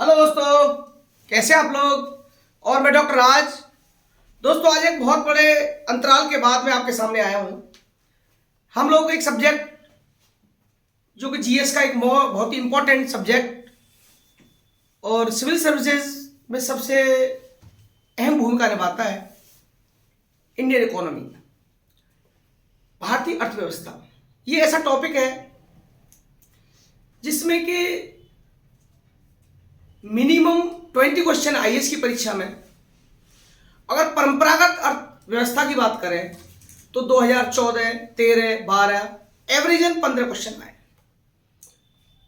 Hello दोस्तों, कैसे आप लोग। और मैं डॉक्टर राज। दोस्तों, आज एक बहुत बड़े अंतराल के बाद मैं आपके सामने आया हूं। हम लोग एक सब्जेक्ट जो कि जीएस का एक बहुत ही इंपॉर्टेंट सब्जेक्ट और सिविल सर्विसेज में सबसे अहम भूमिका निभाता है, इंडियन इकोनॉमी, भारतीय अर्थव्यवस्था। ये ऐसा टॉपिक है जिसमें कि मिनिमम 20 क्वेश्चन आईएएस की परीक्षा में, अगर परंपरागत अर्थव्यवस्था की बात करें तो 2014, 13, 12 एवरेजन 15 क्वेश्चन आए।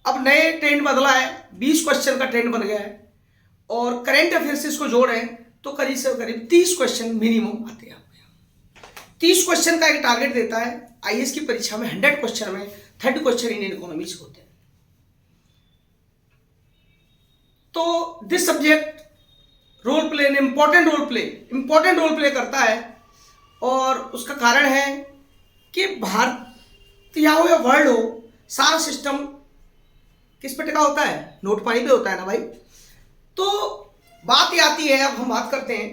अब नए ट्रेंड बदला है, 20 क्वेश्चन का ट्रेंड बन गया है और करंट अफेयर्स इसको जोड़ें तो करीब से करीब 30 क्वेश्चन मिनिमम आते हैं। 30 क्वेश्चन का एक टारगेट देता है आईएएस की परीक्षा में। 100 क्वेश्चन में 30 क्वेश्चन इंडियन इकोनॉमी से होते हैं। तो दिस सब्जेक्ट रोल प्ले ने इंपॉर्टेंट रोल प्ले करता है और उसका कारण है कि भारत या हो या वर्ल्ड हो, सारा सिस्टम किस पे टिका होता है? नोट पानी पे होता है ना भाई। तो बात ये आती है, अब हम बात करते हैं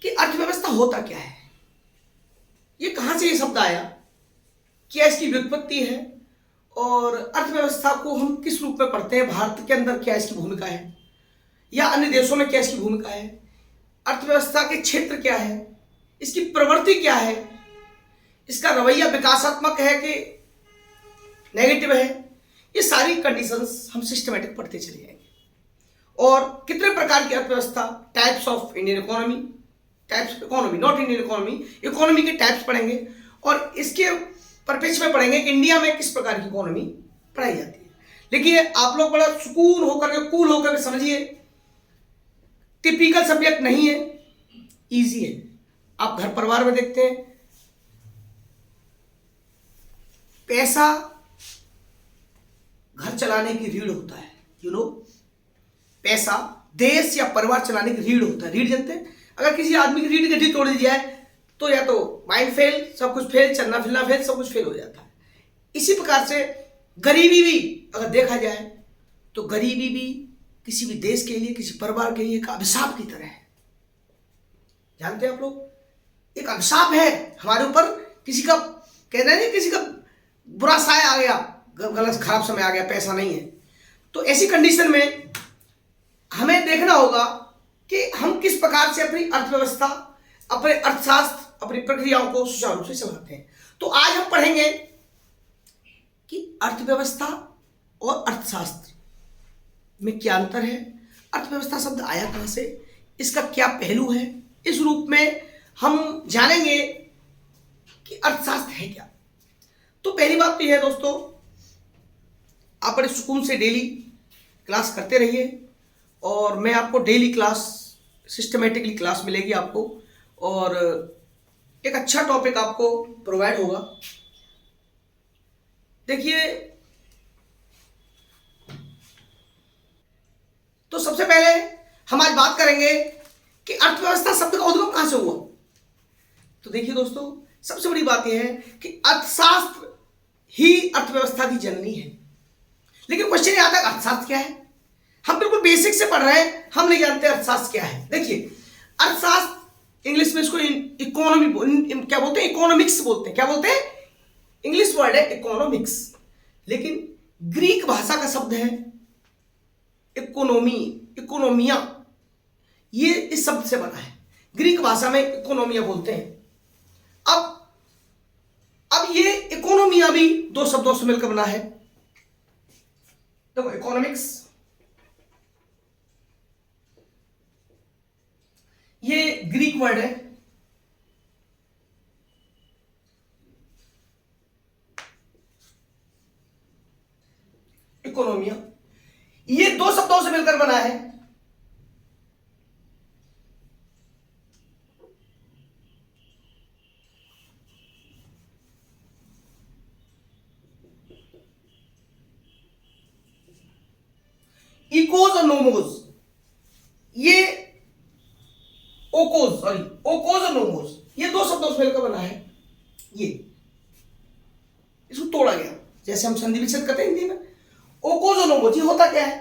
कि अर्थव्यवस्था होता क्या है, ये कहां से ये शब्द आया, क्या इसकी व्युत्पत्ति है और अर्थव्यवस्था को हम किस रूप में पढ़ते हैं, भारत के अंदर क्या इसकी भूमिका है या अन्य देशों में क्या इसकी भूमिका है, अर्थव्यवस्था के क्षेत्र क्या है, इसकी प्रवृत्ति क्या है, इसका रवैया विकासात्मक है कि नेगेटिव है। ये सारी कंडीशंस हम सिस्टमेटिक पढ़ते चले जाएंगे। और कितने प्रकार की अर्थव्यवस्था, types of Indian economy, types of economy, not Indian economy, economy के टाइप्स पढ़ेंगे और इसके परिप्रेक्ष्य में पढ़ेंगे कि इंडिया में किस प्रकार की इकोनॉमी पढ़ाई जाती है। देखिए, आप लोग बड़ा सुकून होकर के, कूल होकर के समझिए, टिपिकल सब्जेक्ट नहीं है, इजी है। आप घर परिवार में देखते हैं, पैसा घर चलाने की रीढ़ होता है। पैसा देश या परिवार चलाने की रीढ़ होता है। रीढ़ जानते हैं? अगर किसी आदमी की रीढ़ की हड्डी तोड़ दी जाए तो या तो माइंड फेल, सब कुछ फेल, चलना फिरना फेल, सब कुछ फेल हो जाता है। इसी प्रकार से गरीबी भी अगर देखा जाए तो गरीबी भी किसी भी देश के लिए, किसी परिवार के लिए एक अभिशाप की तरह है। जानते हैं आप लोग, एक अभिशाप है हमारे ऊपर। किसी का कहना नहीं, किसी का बुरा साया आ गया, गलत खराब समय आ गया, पैसा नहीं है, तो ऐसी कंडीशन में हमें देखना होगा कि हम किस प्रकार से अपनी अर्थव्यवस्था, अपने अर्थशास्त्र, अपनी प्रक्रियाओं को सुचारू रूप से चलाते हैं। तो आज हम पढ़ेंगे कि अर्थव्यवस्था और अर्थशास्त्र में क्या अंतर है, अर्थव्यवस्था शब्द आया कहां से, इसका क्या पहलू है। इस रूप में हम जानेंगे कि अर्थशास्त्र है क्या। तो पहली बात तो यह है दोस्तों, आप बड़े सुकून से डेली क्लास करते रहिए और मैं आपको डेली क्लास, सिस्टमेटिकली क्लास मिलेगी आपको और एक अच्छा टॉपिक आपको प्रोवाइड होगा। देखिए, तो सबसे पहले हम आज बात करेंगे कि अर्थव्यवस्था शब्द का उद्गम कहां से हुआ। तो देखिए दोस्तों, सबसे बड़ी बात यह है कि अर्थशास्त्र ही अर्थव्यवस्था की जननी है। लेकिन क्वेश्चन ये आता है, अर्थशास्त्र क्या है? हम बिल्कुल बेसिक से पढ़ रहे हैं, हम नहीं जानते अर्थशास्त्र क्या है। देखिए, अर्थशास्त्र इंग्लिश में इसको इकोनॉमी क्या बोलते हैं, इकोनॉमिक्स बोलते हैं। क्या बोलते हैं? इंग्लिश वर्ड है इकोनॉमिक्स, लेकिन ग्रीक भाषा का शब्द है इकोनॉमी, इकोनोमिया। ये इस शब्द से बना है, ग्रीक भाषा में इकोनोमिया बोलते हैं। अब ये इकोनोमिया भी दो शब्दों से मिलकर बना है। देखो, इकोनॉमिक्स ये ग्रीक वर्ड है, इकोनोमिया, ये दो शब्दों से मिलकर बना है। इकोज और नोमोज, ये ओकोज और नोमोज, ये दो शब्दों से मिलकर बना है। ये इसको तोड़ा गया, जैसे हम संधि विच्छेद करते हैं हिंदी में। ओकोज और नोमोज, ये होता क्या है?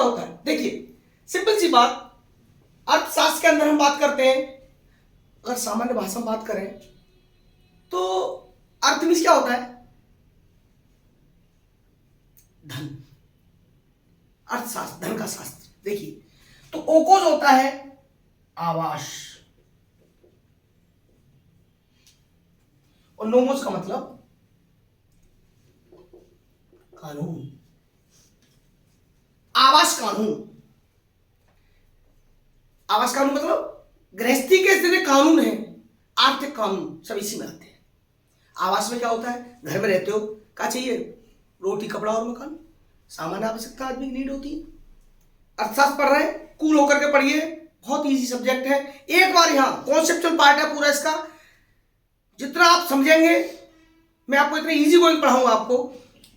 होता है? देखिए सिंपल सी बात, अर्थशास्त्र के अंदर हम बात करते हैं, अगर सामान्य भाषा में बात करें तो अर्थ मीन्स क्या होता है? धन। अर्थशास्त्र धन का शास्त्र। देखिए तो ओकोज होता है आवास, और नोमोस का मतलब कानून, आवास कानून। आवास कानून मतलब गृहस्थी के जितने कानून हैं, आर्थिक कानून सब इसी में आते हैं। आवास में क्या होता है? घर में रहते हो, क्या चाहिए? रोटी, कपड़ा और मकान, सामान्य आवश्यकता आदमी की नीड होती है। अर्थशास्त्र पढ़ रहे हैं, कूल होकर के पढ़िए, बहुत इजी सब्जेक्ट है। एक बार यहाँ कॉन्सेप्चुअल पार्ट है पूरा इसका, जितना आप समझेंगे, मैं आपको इतना इजी गोइंग पढ़ाऊंगा आपको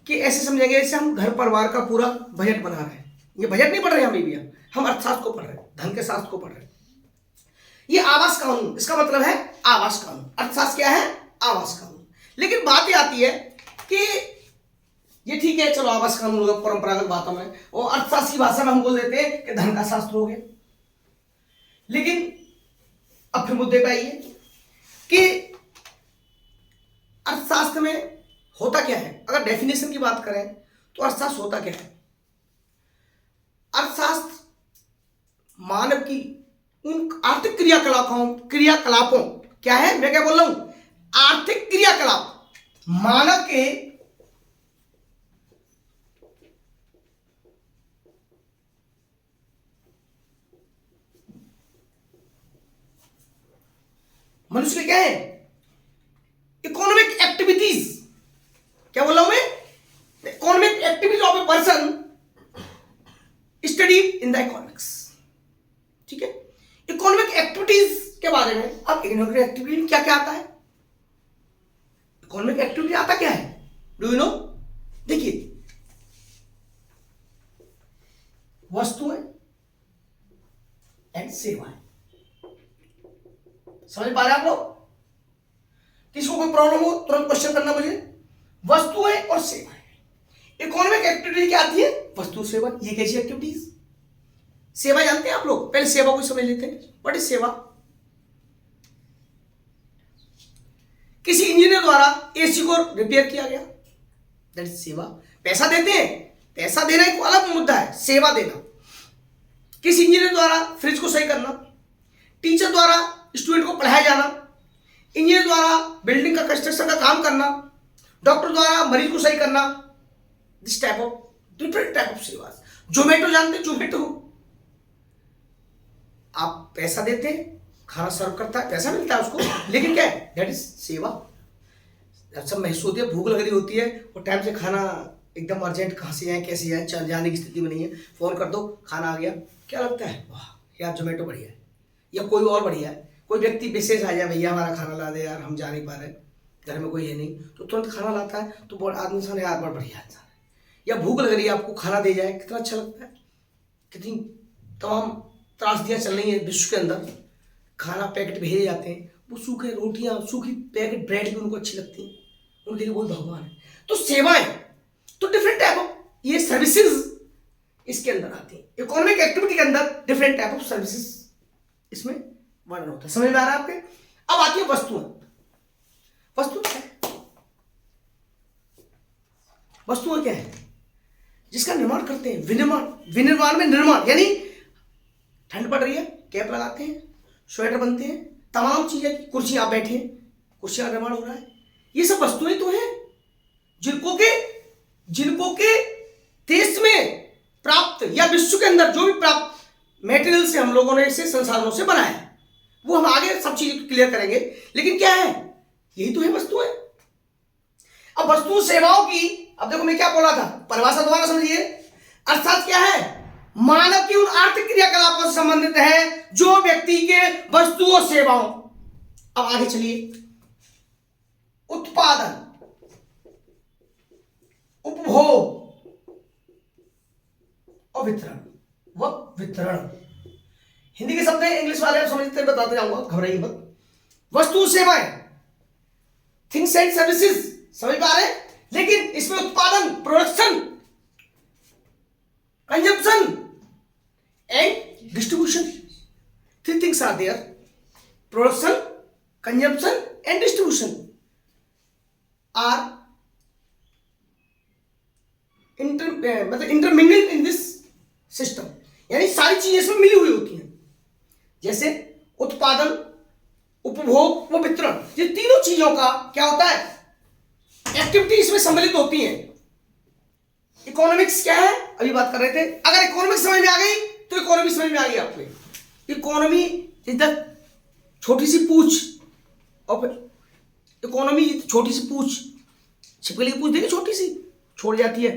कि ऐसे समझेंगे जैसे हम घर परिवार का पूरा बजट बना रहे हैं। ये बजट नहीं पढ़ रहे हम भी, हम अर्थशास्त्र को पढ़ रहे हैं, धन के शास्त्र को पढ़ रहे हैं। ये आवास कानून, इसका मतलब है आवास कानून। अर्थशास्त्र क्या है? आवास कानून। लेकिन बात ये आती है कि ये ठीक है, चलो आवास कानून होगा परंपरागत बातों में, और अर्थशास्त्र की भाषा में हम बोल देते हैं कि धन का शास्त्र हो गया। लेकिन अब फिर मुद्दे पे आइए कि अर्थशास्त्र में होता क्या है। अगर डेफिनेशन की बात करें तो अर्थशास्त्र होता क्या है? अर्थशास्त्र मानव की उन आर्थिक क्रियाकलापों क्या है, मैं क्या बोल रहा हूं? आर्थिक क्रियाकलाप, मानव के मनुष्य के क्या है? Economic activities. क्या बोल रहा हूं मैं? Economic activities of a person study in the economics. ठीक है, इकोनॉमिक एक्टिविटीज के बारे में। अब इकोनॉमिक एक्टिविटी में क्या क्या आता है? इकोनॉमिक एक्टिविटी आता क्या है? Do you know? देखिए, वस्तुएं एंड सेवाएं। समझ पा रहे हैं आप लोग? किसको कोई प्रॉब्लम हो तुरंत क्वेश्चन करना मुझे। वस्तुएं और सेवाएं, इकोनॉमिक एक्टिविटी क्या आती है? वस्तु सेवा, ये कैसी एक्टिविटीज? सेवा जानते हैं आप लोग? पहले सेवा को समझ लेते हैं। व्हाट इज सेवा? किसी इंजीनियर द्वारा एसी को रिपेयर किया गया, दैट इज सेवा। पैसा देते हैं, पैसा देना एक अलग मुद्दा है, सेवा देना। किसी इंजीनियर द्वारा फ्रिज को सही करना, टीचर द्वारा स्टूडेंट को पढ़ाया जाना, इंजीनियर द्वारा बिल्डिंग का कंस्ट्रक्शन का काम करना, डॉक्टर द्वारा मरीज को सही करना, this type of different type of सेवा। जोमेटो जानते हैं? जोमेटो, आप पैसा देते हैं, खाना सर्व करता है, पैसा मिलता है उसको, लेकिन क्या है? दैट इज सेवा। सब महसूस होती है, भूख लग रही होती है और टाइम से खाना एकदम अर्जेंट, कहाँ से जाए कैसे जाए, चल जाने की स्थिति में नहीं है, फोन कर दो, खाना आ गया, क्या लगता है? वाह यार जोमेटो बढ़िया है। या कोई और बढ़िया है, कोई व्यक्ति विशेष आ जाए, भैया हमारा खाना ला दे यार, हम जा नहीं पा रहे, घर में कोई है नहीं, तो तुरंत खाना लाता है, तो बहुत आदमी इंसान यार, बहुत बढ़िया इंसान है। या भूख लग रही है आपको, खाना दे जाए, कितना अच्छा लगता है। कितनी तमाम त्रासदियाँ चल रही हैं विश्व के अंदर, खाना पैकेट भेजे जाते हैं, वो सूखे रोटियां, सूखी पैकेट ब्रेड भी उनको अच्छी लगती हैं, उनके लिए वही भगवान है। तो सेवाएं, तो डिफरेंट टाइप ऑफ ये सर्विसेज इसके अंदर आती हैं। इकोनॉमिक एक्टिविटी के अंदर डिफरेंट टाइप ऑफ सर्विसेज इसमें वर्णन होता है। समझ में आ रहा है आपके? अब आती है वस्तुएं। वस्तु क्या है? वस्तुएं क्या है? जिसका निर्माण करते हैं, विनिर्माण। विनिर्माण में निर्माण, यानी ठंड पड़ रही है, कैप लगाते हैं, स्वेटर बनते हैं, तमाम चीजें, कुर्सी आप बैठे हैं, कुर्सियां निर्माण हो रहा है, ये सब वस्तुएं तो हैं जिनको के देश में प्राप्त या विश्व के अंदर जो भी प्राप्त मटेरियल से हम लोगों ने इसे संसाधनों से बनाया है, वो हम आगे सब चीज क्लियर करेंगे। लेकिन क्या है? यही तो है वस्तुएं। अब वस्तु सेवाओं की, अब देखो मैं क्या बोला था, परिभाषा दोबारा समझिए। अर्थात क्या है? मानव की उन आर्थिक क्रियाकलापों से संबंधित है जो व्यक्ति के वस्तु और सेवाओं। अब आगे चलिए। उत्पादन, उपभोग और वितरण। वह वितरण हिंदी के शब्द है, इंग्लिश वाले आप समझते हैं, बताते जाऊंगा, घबराइए मत। वस्तु सेवाएं, थिंग्स एंड सर्विसेज, समझ पा रहे हैं? लेकिन इसमें उत्पादन, production, consumption, are there, production, consumption and distribution are मतलब इंटरमिंगल्ड इन दिस सिस्टम, यानी सारी चीजें इसमें मिली हुई होती हैं, जैसे उत्पादन, उपभोग व वितरण। ये तीनों चीजों का क्या होता है, एक्टिविटी इसमें सम्मिलित होती है। इकोनॉमिक्स क्या है, अभी बात कर रहे थे। अगर इकोनॉमिक्स समझ में आ गई तो इकोनॉमी समझ में आ गई आपको। इकोनॉमी इज द छोटी सी पूछ, और इकोनॉमी छोटी सी पूछ, छिपकली की पूछ देखिए छोटी सी छोड़ जाती है,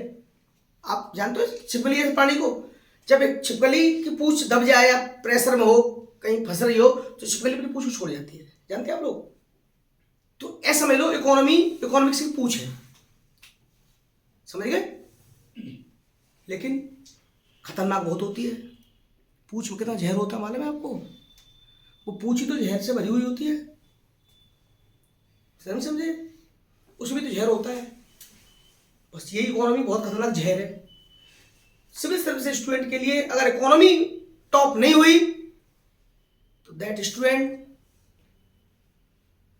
आप जानते हो छिपकली के प्राणी को, जब एक छिपकली की पूछ दब जाए या प्रेशर में हो, कहीं फंस रही हो, तो छिपकली अपनी पूछ छोड़ जाती है, जानते हैं आप लोग। तो ऐसा समझ लो इकोनॉमी इकोनॉमिक्स की पूछ है, समझ गए। लेकिन खतरनाक बहुत होती है पूछ में, कितना जहर होता है मालूम है आपको, वो पूछ ही तो जहर से भरी हुई होती है, समझे, उसमें तो जहर होता है। बस यही इकोनॉमी बहुत खतरनाक जहर है सिविल सर्विस स्टूडेंट के लिए। अगर इकोनॉमी टॉप नहीं हुई तो दैट स्टूडेंट,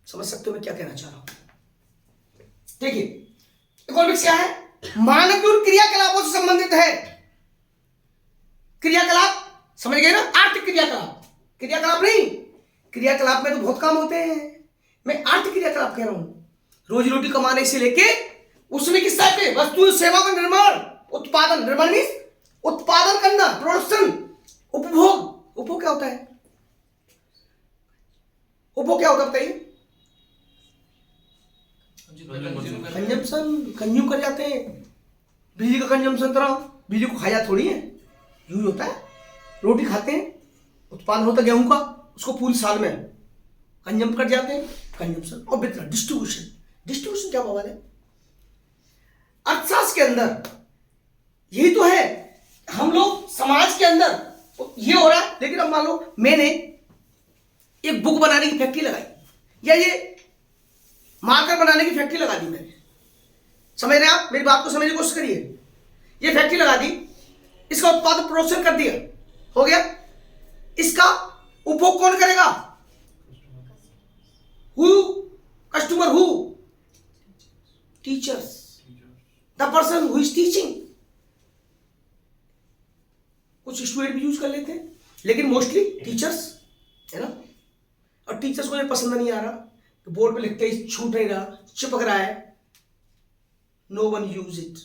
समझ सकते हो मैं क्या कहना चाह रहा हूं। देखिए इकोनॉमिक्स क्या है, मानव और क्रियाकलापों से संबंधित है। क्रियाकलाप समझ गए ना, आर्थिक क्रियाकलाप, क्रियाकलाप नहीं, क्रियाकलाप में तो बहुत काम होते हैं, मैं आर्थिक क्रियाकलाप कह रहा हूं, रोजी रोटी कमाने से लेके उसमें किस टाइप के वस्तु सेवा का निर्माण, उत्पादन, निर्माण मीन्स उत्पादन करना, प्रोडक्शन, उपभोग। उपभोग क्या होता है, उपभोग क्या होता है बताइए, कंजम्पशन, कंज्यूम कर जाते हैं। बिजली का कंजम्पशन तरह बिजली को खाया थोड़ी है, यूज होता है। रोटी खाते हैं, उत्पादन होता है गेहूं का, उसको पूरी साल में कंज्यूम कर जाते हैं, कंजम्पशन। और वितरण, डिस्ट्रीब्यूशन, डिस्ट्रीब्यूशन क्या बवाल है अर्थशास्त्र के अंदर, यही तो है। हम लोग समाज के अंदर ये हो रहा है, लेकिन अब मान लो मैंने एक बुक बनाने की फैक्ट्री लगाई, या ये मार्कर बनाने की फैक्ट्री लगा दी मैंने, समझ रहे हैं आप, मेरी बात को समझने की कोशिश करिए। ये फैक्ट्री लगा दी, इसका उत्पादन प्रोडक्शन कर दिया, हो गया, इसका उपभोग कौन करेगा, who, customer who, teachers, the person who is teaching. कुछ स्टूडेंट भी यूज कर लेते हैं, लेकिन मोस्टली टीचर्स है ना। और टीचर्स को ये पसंद नहीं आ रहा, तो बोर्ड पे लिखते ही छूट नहीं रहा, चिपक रहा है, नो वन यूज इट।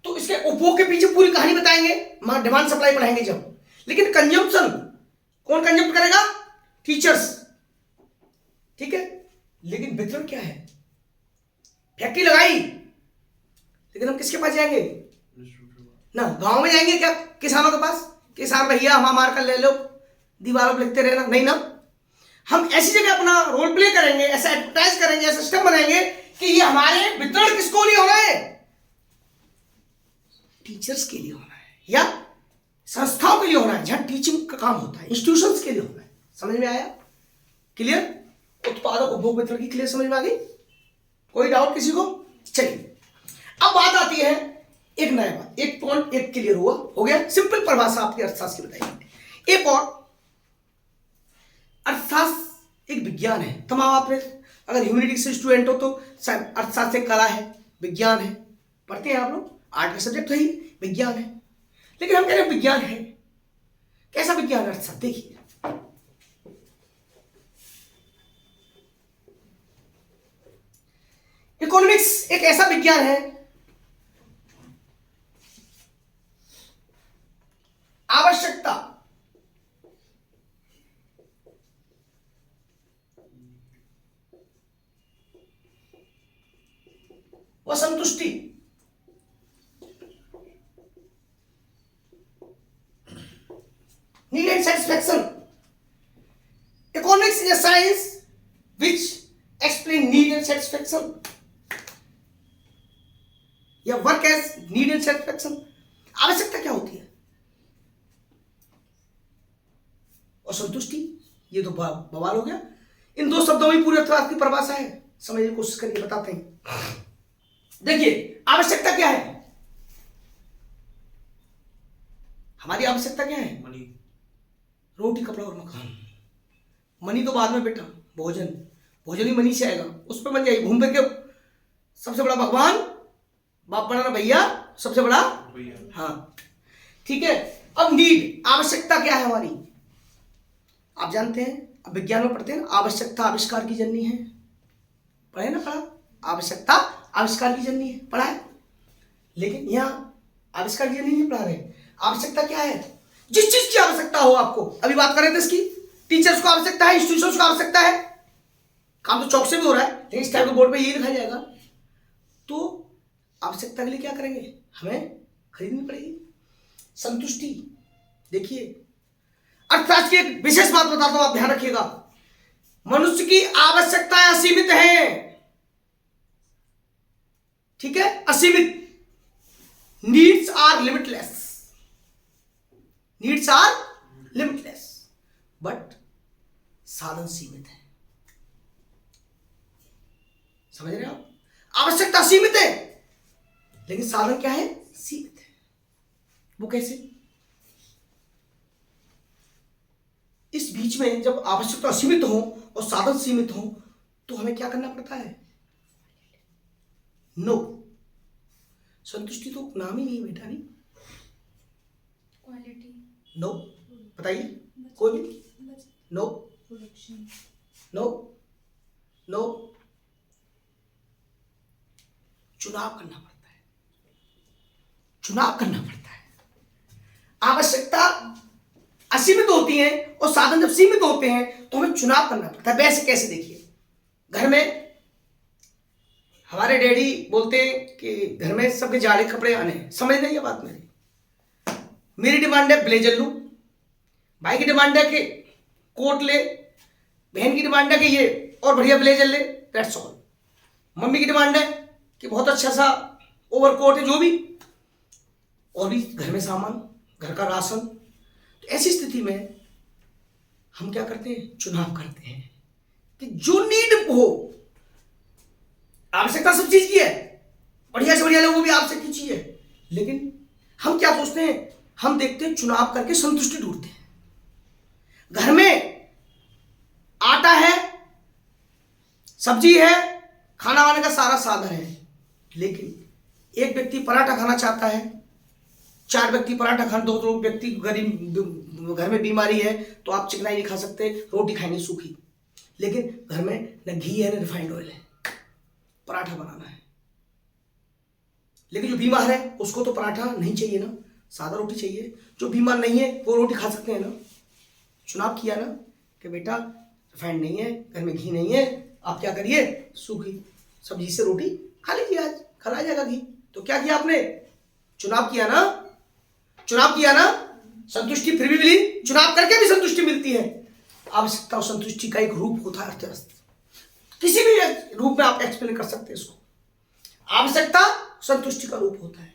तो इसके उपभोग के पीछे पूरी कहानी बताएंगे, डिमांड सप्लाई पढ़ाएंगे जब। लेकिन कंजम्पशन कौन कंजम्प करेगा, टीचर्स, ठीक है। लेकिन वितरण क्या है, फैक्ट्री लगाई, लेकिन हम किसके पास जाएंगे ना, गांव में जाएंगे क्या, किसानों के पास, किसान भैया हम मार कर ले लो, दीवारों पर लिखते रहना, नहीं ना। हम ऐसी जगह अपना रोल प्ले करेंगे, ऐसा एडवर्टाइज करेंगे, ऐसा सिस्टम बनाएंगे कि ये हमारे वितरण किसको लिए हो रहा है, टीचर्स के लिए होना है, या संस्थाओं के लिए होना है, जहां टीचिंग का काम होता है, इंस्टीट्यूशंस के लिए होना है। समझ में आया, क्लियर। उत्पादक उपभोग वितरण की क्लियर समझ में आ गई, कोई डाउट किसी को। चलिए अब बात आती है एक नया बात, एक पॉइंट एक क्लियर हुआ, हो गया, सिंपल परिभाषा आपकी अर्थशास्त्र की बताइए। एक और, अर्थशास्त्र एक विज्ञान है, तमाम आपने अगर ह्यूमैनिटीज से स्टूडेंट हो तो अर्थशास्त्र एक कला है, विज्ञान है, पढ़ते हैं आप लोग, आर्ट का सब्जेक्ट है ही, विज्ञान है। लेकिन हम कह रहे हैं विज्ञान है, कैसा विज्ञान है अर्थशास्त्र, देखिए इकोनॉमिक्स एक ऐसा विज्ञान है, आवश्यकता, व संतुष्टि, need and satisfaction. Economics is a science which explain need and satisfaction. या work as need and satisfaction. आवश्यकता क्या होती है और संतुष्टि, ये तो बवाल हो गया। इन दो शब्दों में पूरी अर्थशास्त्र की परिभाषा है, समझने की कोशिश करिए, बताते हैं। देखिए आवश्यकता क्या है, हमारी आवश्यकता क्या है, मनी, रोटी कपड़ा और मकान। मनी तो बाद में बेटा, भोजन, भोजन ही मनी से आएगा, उस पर बन जाएगी। घूम फिर के सबसे बड़ा भगवान, बाप बड़ा ना भैया, सबसे बड़ा भैया। हाँ ठीक है। अब नीड, आवश्यकता क्या है हमारी, आप जानते हैं, अब विज्ञान में पढ़ते हैं ना, आवश्यकता आविष्कार की जननी है, पढ़े ना, पढ़ा, आवश्यकता आविष्कार की जननी है, पढ़ा है। लेकिन यहाँ आविष्कार की जननी नहीं पढ़ा रहे। आवश्यकता क्या है, जिस चीज की आवश्यकता हो आपको, अभी बात कर रहे थे इसकी, टीचर्स को आवश्यकता है, इंस्टीट्यूशंस को आवश्यकता है, काम तो चौक से भी हो रहा है, लेकिन इस टाइम के बोर्ड पे यही लिखा जाएगा। तो आवश्यकता के लिए क्या करेंगे, हमें खरीदनी पड़ेगी। संतुष्टि, देखिए अर्थशास्त्र की एक विशेष बात बताता हूं, आप ध्यान रखिएगा, मनुष्य की आवश्यकताएं असीमित हैं, ठीक है, असीमित। Needs are limitless, needs are limitless, but साधन सीमित है। समझ रहे हो आप, आवश्यकता सीमित है लेकिन साधन क्या है, सीमित है। वो कैसे, इस बीच में जब आवश्यकता सीमित हो और साधन सीमित हो तो हमें क्या करना पड़ता है, नो, संतुष्टि तो नाम ही नहीं बेटा, नहीं, क्वालिटी, नो, बताइए कोई भी, नो, नो, नो, चुनाव करना पड़ता है, चुनाव करना पड़ता है। आवश्यकता असीमित होती है और साधन जब सीमित होते हैं तो हमें चुनाव करना पड़ता है। वैसे कैसे, देखिए घर में हमारे डैडी बोलते हैं कि घर में सबके जाड़े कपड़े आने, समझ नहीं है बात मेरी डिमांड है ब्लेजर लूं, भाई की डिमांड है कि कोट ले, बहन की डिमांड है कि ये और बढ़िया ब्लेजर ले, दैट्स ऑल। मम्मी की डिमांड है कि बहुत अच्छा सा ओवरकोट है, जो भी, और भी घर में सामान, घर का राशन। तो ऐसी स्थिति में हम क्या करते हैं, चुनाव करते हैं कि जो नीड हो, आवश्यकता सब चीज की है, बढ़िया से बढ़िया लोगों भी आवश्यक की चीज है, लेकिन हम क्या सोचते हैं, हम देखते हैं चुनाव करके संतुष्टि ढूंढते हैं। घर में आटा है, सब्जी है, खाना वाने का सारा साधन है, लेकिन एक व्यक्ति पराठा खाना चाहता है, 4 व्यक्ति पराठा खाना, 2 व्यक्ति गरीब, घर में बीमारी है तो आप चिकनाई नहीं खा सकते, रोटी खाएंगे सूखी, लेकिन घर में न घी है न रिफाइंड ऑयल है, पराठा बनाना है। लेकिन जो बीमार है उसको तो पराठा नहीं चाहिए ना, सादा रोटी चाहिए। जो बीमार नहीं है वो रोटी खा सकते हैं ना। चुनाव किया ना कि बेटा रिफाइंड नहीं है, घर में घी नहीं है, आप क्या करिए, सूखी सब्जी से रोटी खा लीजिए, आज खा जाएगा घी। तो क्या किया आपने, चुनाव किया ना, चुनाव किया ना। संतुष्टि फिर भी मिली, चुनाव करके भी संतुष्टि मिलती है। आवश्यकता और संतुष्टि का एक रूप होता है अर्थशास्त्र, किसी भी रूप में आप एक्सप्लेन कर सकते हैं इसको। आवश्यकता संतुष्टि का रूप होता है,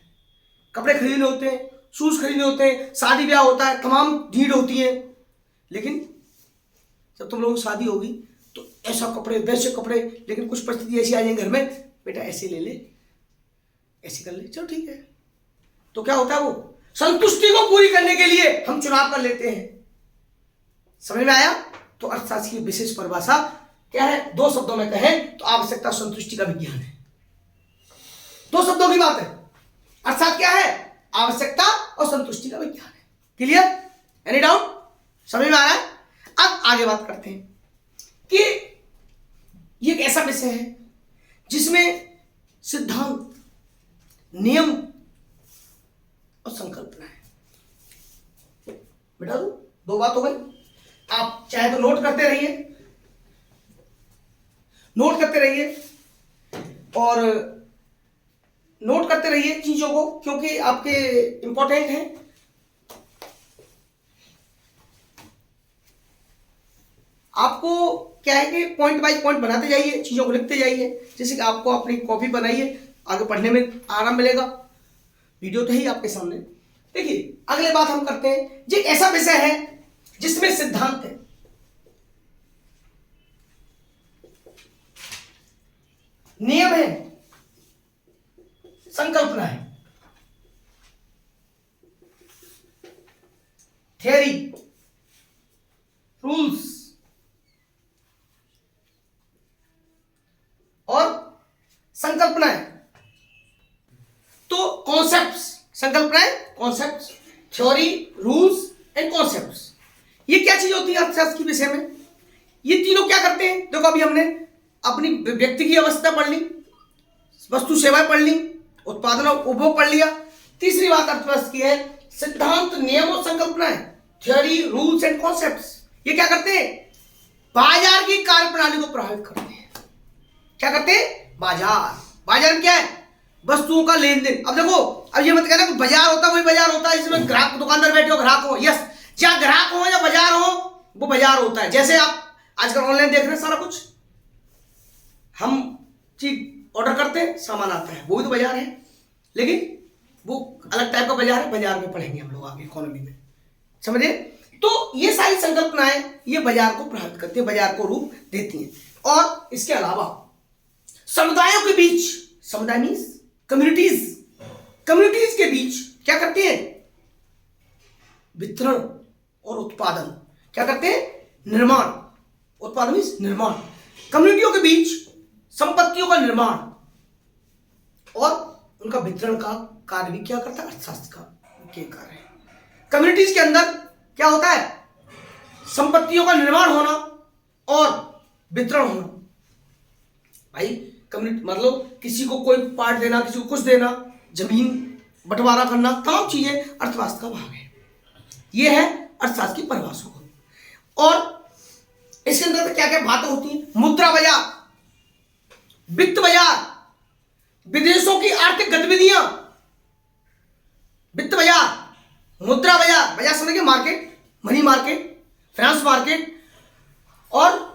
कपड़े खरीदने होते हैं, शूज खरीदने होते हैं, शादी ब्याह होता है, तमाम नीड होती है, लेकिन जब तुम लोगों की शादी होगी तो ऐसा कपड़े वैसे कपड़े, लेकिन कुछ परिस्थिति ऐसी आ जाएगी घर में, बेटा ऐसे ले ले, ऐसे कर ले, चलो ठीक है। तो क्या होता है, वो संतुष्टि को पूरी करने के लिए हम चुनाव कर लेते हैं। समझ में आया। तो अर्थशास्त्र की विशेष परिभाषा क्या है, 2 शब्दों में कहें तो आवश्यकता और संतुष्टि का विज्ञान है। 2 शब्दों की बात है। अर्थशास्त्र क्या है, आवश्यकता और संतुष्टि का विज्ञान है। क्लियर, एनी डाउट, समझ में आ रहा है। अब आगे बात करते हैं कि ये एक ऐसा विषय है जिसमें सिद्धांत, नियम और संकल्पना है। बेटा 2 बात हो गई, आप चाहे तो नोट करते रहिए, नोट करते रहिए और नोट करते रहिए चीजों को, क्योंकि आपके इंपॉर्टेंट हैं। आपको क्या है कि पॉइंट बाय पॉइंट बनाते जाइए, चीजों को लिखते जाइए, जैसे कि आपको अपनी कॉपी बनाइए, आगे पढ़ने में आराम मिलेगा। वीडियो तो ही आपके सामने। देखिए अगले बात हम करते हैं, ये ऐसा विषय है जिसमें सिद्धांत है, नियम है, संकल्पना है, थियरी, कॉन्सेप्ट्स, संकल्पनाएं, concepts, theory, rules and concepts, ये क्या चीज होती है अर्थशास्त्र के विषय में? ये तीनों क्या करते हैं? देखो अभी हमने अपनी व्यक्ति की अवस्था पढ़ ली, वस्तु सेवाएं पढ़ ली, उत्पादन और उपभोग पढ़ लिया। तीसरी बात अर्थशास्त्र की है सिद्धांत, नियम और संकल्पनाएं, थ्योरी, रूल्स एंड कॉन्सेप्ट्स। ये क्या करते हैं? बाजार की कार्य प्रणाली को प्रभावित करते हैं। क्या करते हैं? बाजार में क्या है? वस्तुओं का लेन देन। अब देखो, अब ये मत कहना कि बाजार होता है वही बाजार होता है जिसमें ग्राहक, दुकानदार बैठे हो, ग्राहक हो। यस, चाहे ग्राहक हो या बाजार हो, वो बाजार होता है। जैसे आप आजकल ऑनलाइन देख रहे हैं, सारा कुछ हम चीज ऑर्डर करते हैं, सामान आता है, वो भी तो बाजार है, लेकिन वो अलग टाइप का बाजार है। बाजार में पढ़ेंगे हम लोग आगे इकोनॉमी में, समझे? तो ये सारी संकल्पनाएं ये बाजार को प्रभावित करती है, बाजार को रूप देती हैं। और इसके अलावा समुदायों के बीच, समुदाय मीन्स कम्युनिटीज, कम्युनिटीज के बीच क्या करती हैं? वितरण और उत्पादन। क्या करते हैं? निर्माण। उत्पादन मीन्स निर्माण। कम्युनिटियों के बीच संपत्तियों का निर्माण और उनका वितरण का कार्य भी क्या करता है? अर्थशास्त्र का के कार्य है। कम्युनिटीज के अंदर क्या होता है? संपत्तियों का निर्माण होना और वितरण होना। भाई कम्युनिटी मतलब किसी को कोई पार्ट देना, किसी को कुछ देना, जमीन बंटवारा करना, तमाम चीजें अर्थशास्त्र का भाग है। यह है अर्थशास्त्र की परिभाषा। और इसके अंदर क्या क्या बातें होती हैं? मुद्रा बाजार, वित्त बाजार, विदेशों की आर्थिक गतिविधियां, वित्त बाजार, मुद्रा बाजार, बाजार समझिए market, money market, finance market, और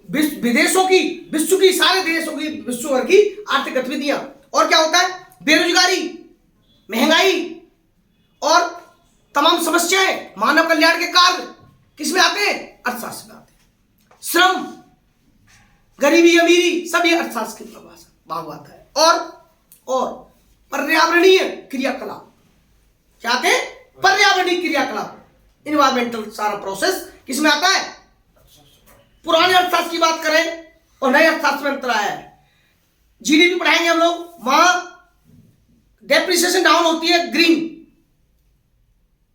विदेशों की, विश्व की, सारे देशों की, विश्व भर की आर्थिक गतिविधियां। और क्या होता है? बेरोजगारी, महंगाई और तमाम समस्याएं, मानव कल्याण के कार्य किसमें आते हैं? अर्थशास्त्र में आते हैं। श्रम, गरीबी, अमीरी, सब ये अर्थशास्त्र की भाग आता है। और पर्यावरणीय क्रियाकलाप, क्या आते हैं? पर्यावरणीय क्रियाकलाप, इन्वायरमेंटल सारा प्रोसेस किसमें आता है? पुराने अर्थशास्त्र की बात करें और नए अर्थशास्त्र में अंतर आया है। जीडीपी पढ़ाएंगे हम लोग, वहां डेप्रिसिएशन डाउन होती है, ग्रीन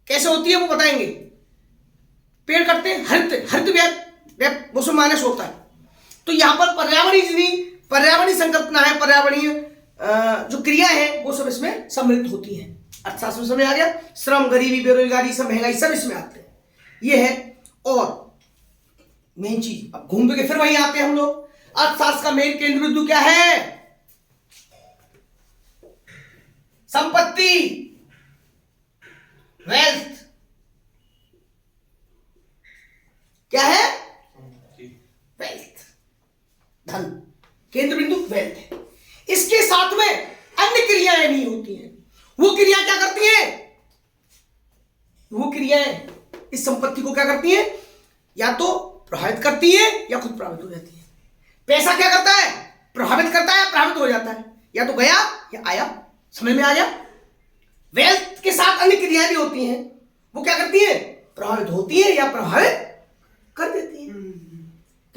कैसे होती है वो बताएंगे। पेड़ कटते हैं, हरित उसमें माइनस होता है। तो यहां पर पर्यावरणीय संकल्पना है, पर्यावरणीय जो क्रिया है वो सब इसमें सम्मिलित होती है। अर्थशास्त्र में समझ आ गया? श्रम, गरीबी, बेरोजगारी, सब महंगाई, सब इसमें आते हैं। ये है। और मेन चीज, अब घूम के फिर वहीं आते हैं हम लोग। अर्थशास्त्र का मेन केंद्र बिंदु क्या है? संपत्ति, वेल्थ। क्या है? वेल्थ, धन। केंद्र बिंदु वेल्थ है। इसके साथ में अन्य क्रियाएं भी होती हैं। वो क्रिया क्या करती हैं? वो क्रियाएं इस संपत्ति को क्या करती हैं? या तो प्रभावित करती है या खुद प्रभावित हो जाती है। पैसा क्या करता है? प्रभावित करता है, प्रभावित हो जाता है, या तो गया या आया। समझ में आ गया? वेल्थ के साथ अन्य क्रियाएं भी होती हैं, वो क्या करती है? प्रभावित होती है या प्रभावित कर देती है।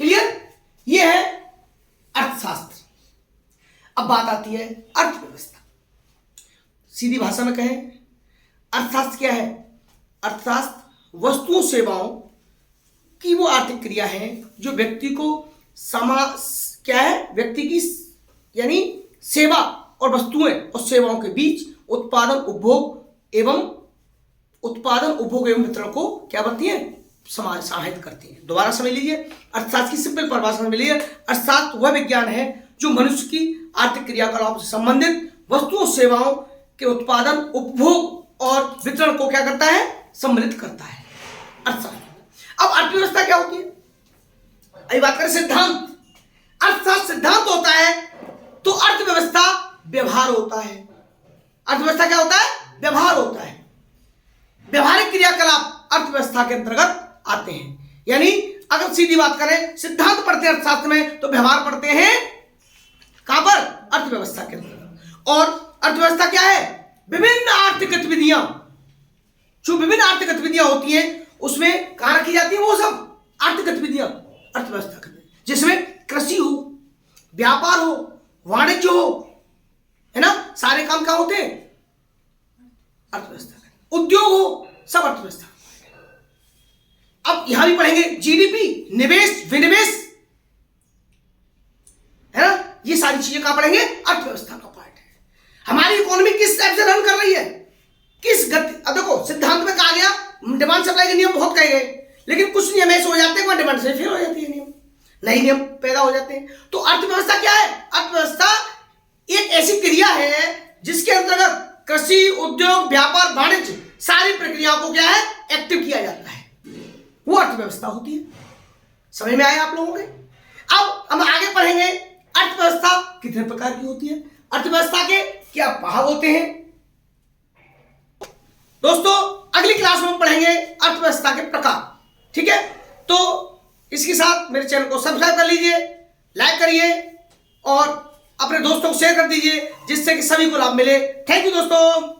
क्लियर? ये है अर्थशास्त्र। अब बात आती है अर्थव्यवस्था। सीधी भाषा में कहें, अर्थशास्त्र क्या है? अर्थशास्त्र वस्तुओं सेवाओं की वो आर्थिक क्रिया है जो व्यक्ति को क्या है? व्यक्ति की यानी सेवा और वस्तुएं और सेवाओं के बीच उत्पादन उपभोग एवं वितरण को क्या करती है? समाहित करती है। दोबारा समझ लीजिए, अर्थशास्त्र की सिंपल परिभाषा समझ लीजिए। अर्थशास्त्र वह विज्ञान है जो मनुष्य की आर्थिक क्रियाकलापों से संबंधित वस्तुओं सेवाओं के उत्पादन, उपभोग और वितरण को क्या करता है? सम्मिलित करता है अर्थशास्त्र। अब अर्थव्यवस्था क्या होती है? अभी बात करें सिद्धांत। अर्थशास्त्र सिद्धांत होता है तो अर्थव्यवस्था व्यवहार होता है। अर्थव्यवस्था क्या होता है? व्यवहार होता है। व्यवहारिक क्रियाकलाप अर्थव्यवस्था के अंतर्गत आते हैं। यानी अगर सीधी बात करें, सिद्धांत पढ़ते हैं अर्थशास्त्र में तो व्यवहार पढ़ते हैं कहां पर? अर्थव्यवस्था के अंतर्गत। और अर्थव्यवस्था क्या है? विभिन्न आर्थिक गतिविधियां, जो विभिन्न आर्थिक गतिविधियां होती हैं उसमें कहां रखी जाती है? वो सब आर्थिक गतिविधियां अर्थव्यवस्था के, जिसमें कृषि हो, व्यापार हो, वाणिज्य हो, है ना, सारे काम क्या होते हैं? अर्थव्यवस्था का, उद्योग हो, सब अर्थव्यवस्था। अब यहां भी पढ़ेंगे जीडीपी, निवेश, विनिवेश, है ना, ये सारी चीजें कहां पढ़ेंगे, अर्थव्यवस्था का पार्ट है। हमारी इकोनॉमी किस टाइप से रन कर रही है, किस गति। अब देखो सिद्धांत में कहा गया डिमांड सप्लाई के नियम बहुत कहे गए, लेकिन कुछ नियम ऐसे हो जाते हैं वहां डिमांड से फेल हो जाती है, नियम नए नियम पैदा हो जाते हैं। तो अर्थव्यवस्था क्या है, अर्थव्यवस्था एक ऐसी क्रिया है जिसके अंतर्गत कृषि, उद्योग, व्यापार, वाणिज्य सारी प्रक्रियाओं को क्या है, एक्टिव किया जाता है, वो अर्थव्यवस्था होती है। समझ में आया आप लोगों के। अब हम आगे पढ़ेंगे अर्थव्यवस्था कितने प्रकार की होती है, अर्थव्यवस्था के क्या भाग होते हैं। दोस्तों अगली क्लास में हम पढ़ेंगे अर्थव्यवस्था के प्रकार, ठीक है। तो इसके साथ मेरे चैनल को सब्सक्राइब कर लीजिए, लाइक करिए और अपने दोस्तों को शेयर कर दीजिए, जिससे कि सभी को लाभ मिले। थैंक यू दोस्तों।